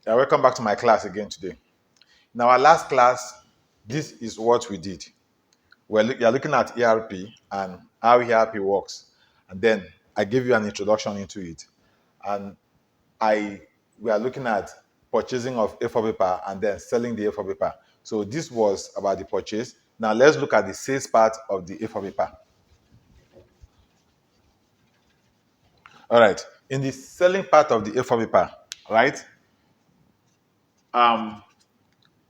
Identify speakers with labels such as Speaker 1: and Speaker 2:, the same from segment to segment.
Speaker 1: Yeah, welcome back to my class again today. In our last class, this is what we did. You're looking at ERP and how ERP works. And then I gave you an introduction into it. And I we are looking at purchasing of A4 paper and then selling the A4 paper. So this was about the purchase. Now let's look at the sales part of the A4 paper. All right. In the selling part of the A4 paper, right? Um,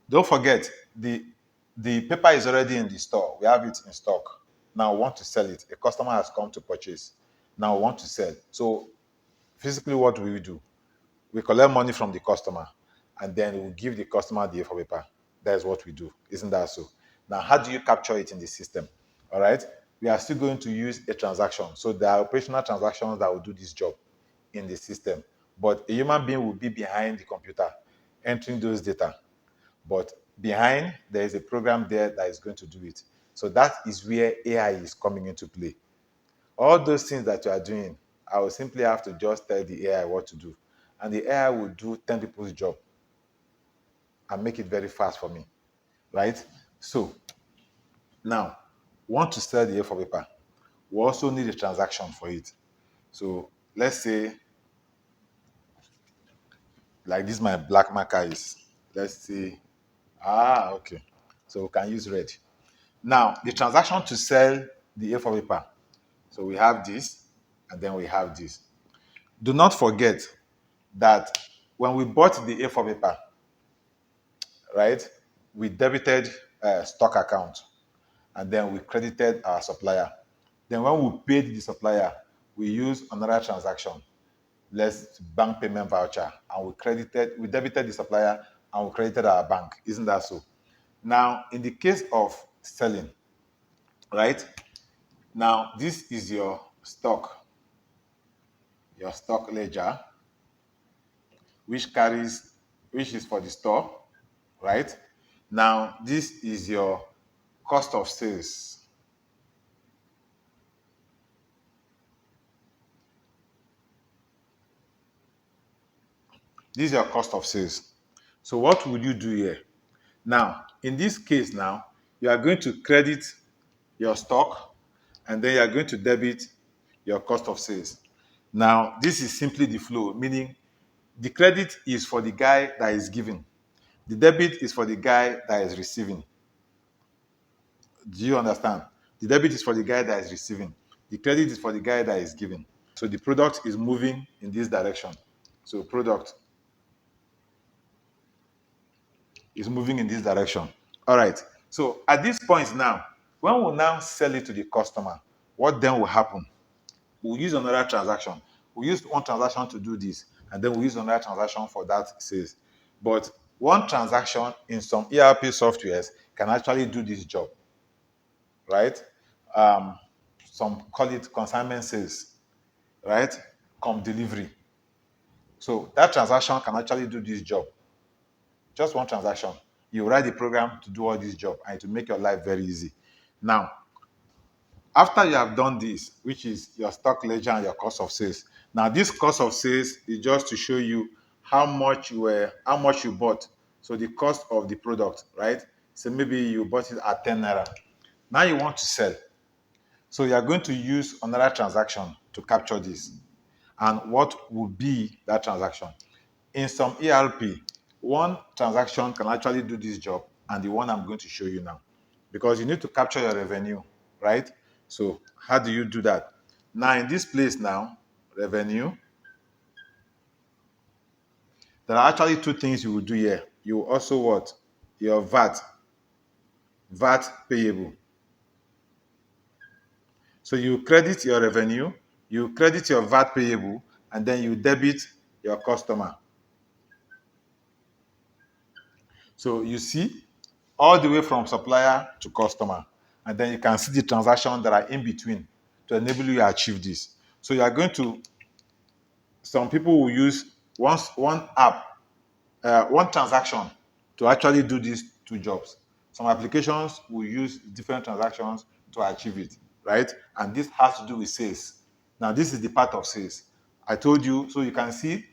Speaker 1: Don't forget, the paper is already in the store. We have it in stock. Now we want to sell it. A customer has come to purchase. Now we want to sell. So physically, what do we do? We collect money from the customer, and then we give the customer the A4 paper. That is what we do. Isn't that so? Now, how do you capture it in the system? All right. We are still going to use a transaction. So there are operational transactions that will do this job in the system. But a human being will be behind the computer entering those data. But behind, there is a program there that is going to do it. So that is where AI is coming into play. All those things that you are doing, I will simply have to just tell the AI what to do. And the AI will do 10 people's job and make it very fast for me, right? So now, want to sell the A4 paper. We also need a transaction for it. So let's say, like this, my black marker is, let's say, okay. So we can use red. Now, the transaction to sell the A4 paper. So we have this, and then we have this. Do not forget that when we bought the A4 paper, right, we debited stock account, and then we credited our supplier. Then when we paid the supplier, we used another transaction, let's bank payment voucher, and we debited the supplier, and we credited our bank. Isn't that so? Now, in the case of selling, right? Now, this is your stock ledger, which is for the store, right? Now, this is your cost of sales. This is your cost of sales. So what would you do here? Now, in this case now, you are going to credit your stock, and then you are going to debit your cost of sales. Now, this is simply the flow, meaning the credit is for the guy that is giving. The debit is for the guy that is receiving. Do you understand? The debit is for the guy that is receiving. The credit is for the guy that is giving. So the product is moving in this direction. So product is moving in this direction. All right. So at this point now, when we now sell it to the customer, what then will happen? We'll use another transaction. We use one transaction to do this, and then we use another transaction for that sales. But one transaction in some ERP softwares can actually do this job, right? Um, some call it consignment sales, right? Come delivery. So that transaction can actually do this job. Just one transaction. You write the program to do all this job and to make your life very easy. Now, after you have done this, which is your stock ledger and your cost of sales. Now, this cost of sales is just to show you how much you bought. So the cost of the product, right? So maybe you bought it at 10 naira. Now you want to sell. So you are going to use another transaction to capture this. And what would be that transaction? In some ERP, one transaction can actually do this job, and the one I'm going to show you now. Because you need to capture your revenue, right? So how do you do that? Now in this place now, revenue, there are actually two things you will do here. You will also what? Your VAT payable. So you credit your revenue, you credit your VAT payable, and then you debit your customer. So you see all the way from supplier to customer. And then you can see the transactions that are in between to enable you to achieve this. So you are going to, some people will use one transaction to actually do these two jobs. Some applications will use different transactions to achieve it, right? And this has to do with sales. Now, this is the part of sales. I told you, so you can see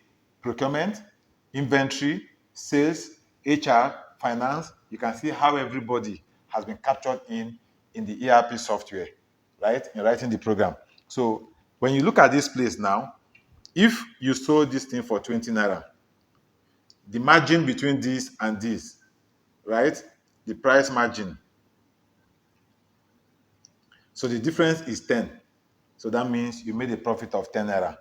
Speaker 1: procurement, inventory, sales, HR, finance. You can see how everybody has been captured in the ERP software, right? In writing the program. So when you look at this place now, if you sold this thing for 20 naira, the margin between this and this, right? The price margin. So the difference is 10. So that means you made a profit of 10 naira.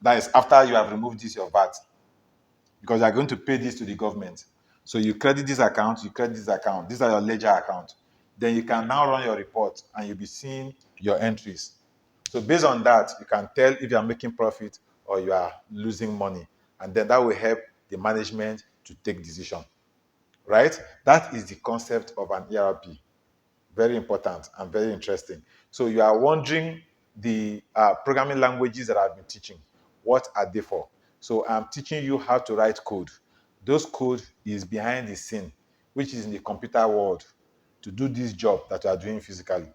Speaker 1: That is after you have removed this your VAT, because you are going to pay this to the government. So you credit this account, you credit this account. These are your ledger account. Then you can now run your report and you'll be seeing your entries. So based on that, you can tell if you are making profit or you are losing money. And then that will help the management to take decision, right? That is the concept of an ERP. Very important and very interesting. So you are wondering the programming languages that I've been teaching, what are they for? So I'm teaching you how to write code. Those code is behind the scene, which is in the computer world, to do this job that you are doing physically.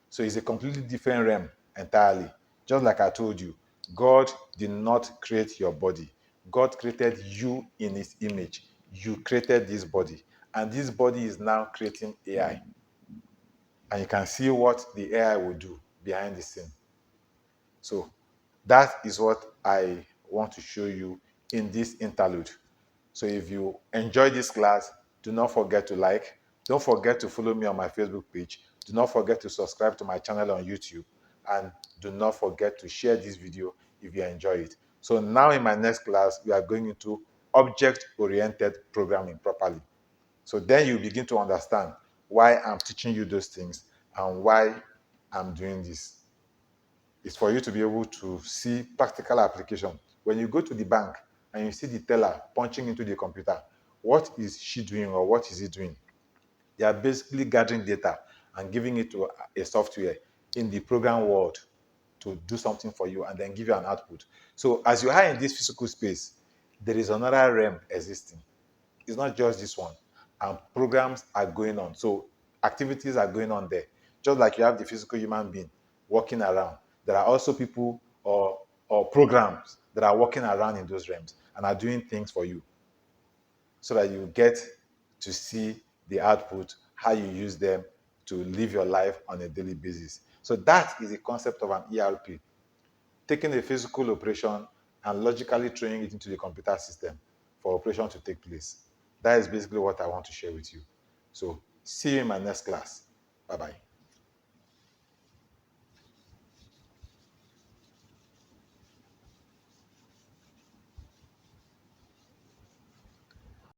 Speaker 1: So it's a completely different realm entirely. Just like I told you, God did not create your body. God created you in his image. You created this body. And this body is now creating AI. And you can see what the AI will do behind the scene. So that is what I want to show you in this interlude. So if you enjoy this class, do not forget to like. Don't forget to follow me on my Facebook page. Do not forget to subscribe to my channel on YouTube. And do not forget to share this video if you enjoy it. So now in my next class, we are going into object-oriented programming properly. So then you begin to understand why I'm teaching you those things and why I'm doing this. It's for you to be able to see practical application. When you go to the bank and you see the teller punching into the computer, what is she doing or what is he doing? They are basically gathering data and giving it to a software in the program world to do something for you and then give you an output. So as you are in this physical space, there is another realm existing. It's not just this one. And programs are going on. So activities are going on there. Just like you have the physical human being walking around, there are also people or programs that are walking around in those realms and are doing things for you so that you get to see the output, how you use them to live your life on a daily basis. So that is the concept of an ERP, taking a physical operation and logically throwing it into the computer system for operation to take place. That is basically what I want to share with you. So see you in my next class. Bye-bye.